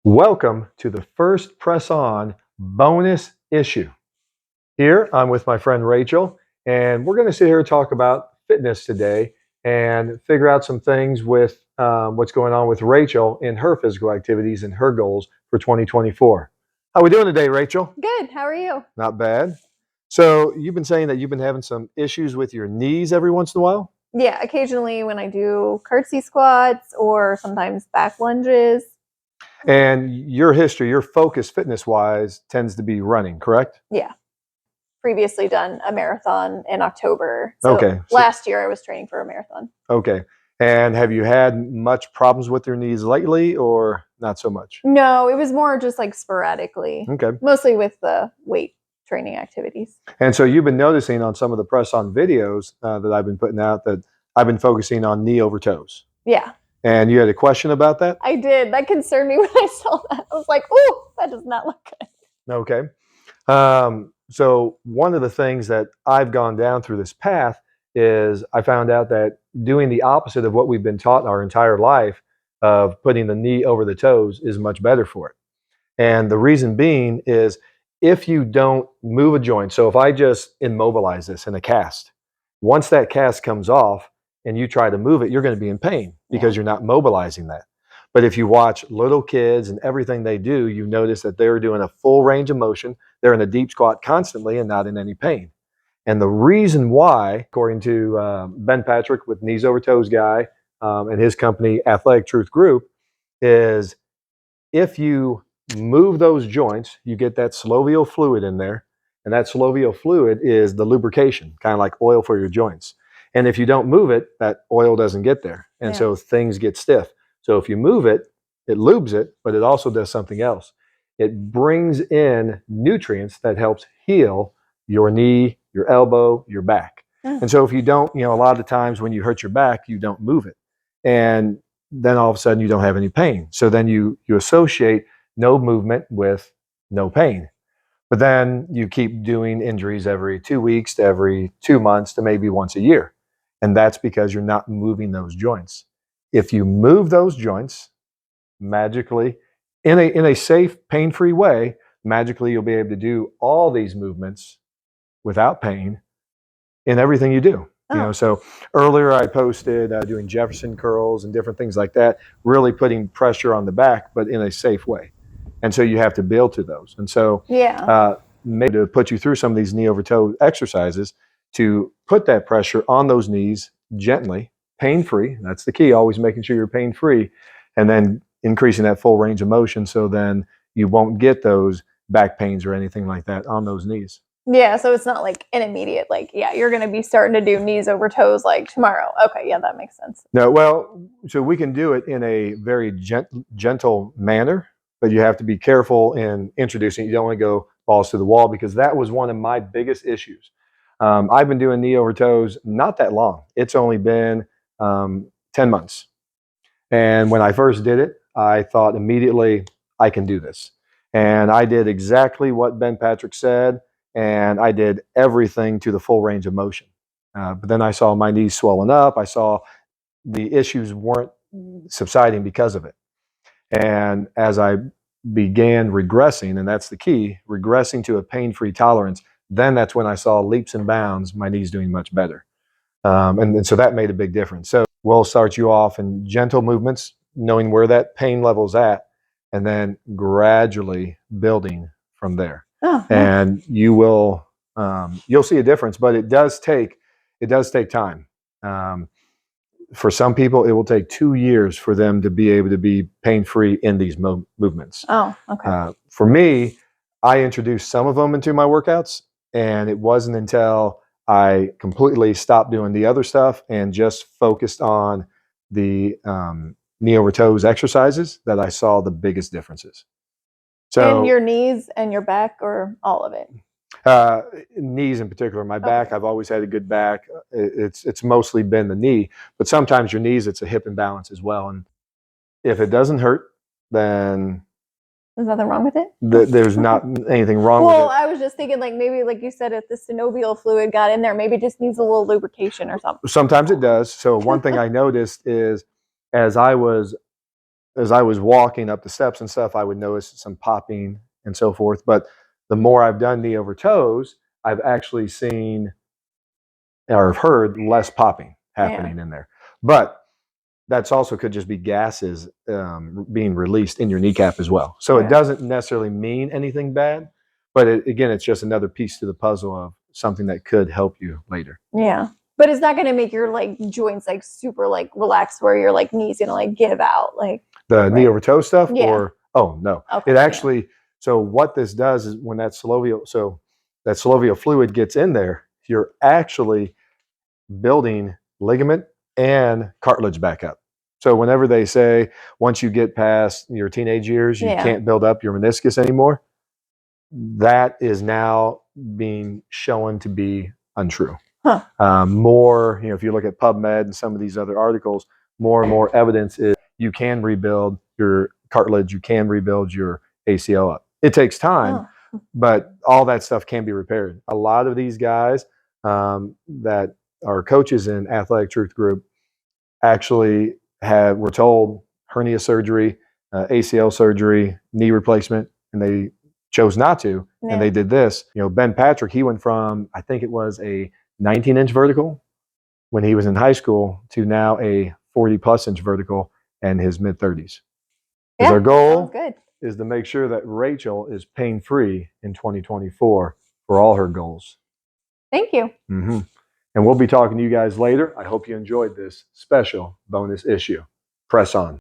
Welcome to the first Press On bonus issue. Here, I'm with my friend Rachel, and we're going to sit here and talk about fitness today and figure out some things with what's going on with Rachel in her physical activities and her goals for 2024. How we doing today, Rachel? Good. How are you? Not bad. So you've been saying that you've been having some issues with your knees every once in a while? Yeah, occasionally when I do curtsy squats or sometimes back lunges. And your history, your focus fitness wise tends to be running, correct? Yeah. Previously done a marathon in October. So Okay. last year I was training for a marathon. Okay. And have you had much problems with your knees lately or not so much? No, it was more just like sporadically, Okay. mostly with the weight training activities. And so you've been noticing on some of the press on videos that I've been putting out that I've been focusing on knee over toes. Yeah, And you had a question about that? I did. That concerned me when I saw that. I was like, "Ooh, that does not look good." Okay. So one of the things that I've gone down through this path is I found out that doing the opposite of what we've been taught our entire life of putting the knee over the toes is much better for it. And the reason being is if you don't move a joint, so if I just immobilize this in a cast, once that cast comes off and you try to move it, you're going to be in pain because you're not mobilizing that. But if you watch little kids and everything they do, you notice that they're doing a full range of motion. They're in a deep squat constantly and not in any pain. And the reason why, according to Ben Patrick with Knees Over Toes Guy and his company, Athletic Truth Group, is if you move those joints, you get that synovial fluid in there. And that synovial fluid is the lubrication, kind of like oil for your joints. And if you don't move it, that oil doesn't get there. And so things get stiff. So if you move it, it lubes it, but it also does something else. It brings in nutrients that helps heal your knee, your elbow, your back. And so if you don't, a lot of the times when you hurt your back, you don't move it. And then all of a sudden you don't have any pain. So then you associate no movement with no pain. But then you keep doing injuries every 2 weeks to every 2 months to maybe once a year. And that's because you're not moving those joints. If you move those joints magically in a safe, pain-free way, magically you'll be able to do all these movements without pain in everything you do. So earlier I posted doing Jefferson curls and different things like that, really putting pressure on the back, but in a safe way. And so you have to build to those. And so maybe to put you through some of these knee over toe exercises to put that pressure on those knees gently, pain free. That's the key, always making sure you're pain free, and then increasing that full range of motion so then you won't get those back pains or anything like that on those knees. Yeah, so it's not like an immediate, you're going to be starting to do knees over toes like tomorrow. Okay, yeah, that makes sense. No, well, so we can do it in a very gentle manner, but you have to be careful in introducing. You don't want to go balls to the wall because that was one of my biggest issues. I've been doing knee over toes not that long. It's only been 10 months. And when I first did it, I thought immediately, I can do this. And I did exactly what Ben Patrick said, and I did everything to the full range of motion. But then I saw my knees swelling up. I saw the issues weren't subsiding because of it. And as I began regressing, and that's the key, regressing to a pain-free tolerance, then that's when I saw leaps and bounds, my knees doing much better. And so that made a big difference. So we'll start you off in gentle movements, knowing where that pain level's at, and then gradually building from there. And you'll see a difference, but it does take time. For some people, it will take 2 years for them to be able to be pain-free in these movements. Oh, okay. For me, I introduced some of them into my workouts, and it wasn't until I completely stopped doing the other stuff and just focused on the knee over toes exercises that I saw the biggest differences. So, and your knees and your back, or all of it? Knees in particular. My back, I've always had a good back. It's mostly been the knee, but sometimes your knees, it's a hip imbalance as well. And if it doesn't hurt, then there's nothing wrong with it. There's not anything wrong with it. Well, I was just thinking, maybe, like you said, if the synovial fluid got in there, maybe it just needs a little lubrication or something. Sometimes it does. So one thing I noticed is as I was as I was walking up the steps and stuff, I would notice some popping and so forth. But the more I've done knee over toes, I've actually seen or have heard less popping happening in there. But that's also could just be gases being released in your kneecap as well. So it doesn't necessarily mean anything bad, but again, it's just another piece to the puzzle of something that could help you later. Yeah. But it's not going to make your like joints like super like relaxed where your like knees going to like give out like the knee over toe stuff. Yeah. Or no, Okay, it actually. So what this does is when that synovial fluid gets in there, you're actually building ligament and cartilage back up. So whenever they say once you get past your teenage years, you can't build up your meniscus anymore, that is now being shown to be untrue. More, if you look at PubMed and some of these other articles, more and more evidence is you can rebuild your cartilage, you can rebuild your ACL up. It takes time, but all that stuff can be repaired. A lot of these guys that are coaches in Athletic Truth Group actually were told hernia surgery, ACL surgery, knee replacement, and they chose not to, and they did this. Ben Patrick, he went from, I think it was a 19-inch vertical when he was in high school to now a 40-plus inch vertical in his mid-30s. Our goal is to make sure that Rachel is pain-free in 2024 for all her goals. Thank you. Mm-hmm. And we'll be talking to you guys later. I hope you enjoyed this special bonus issue. Press on.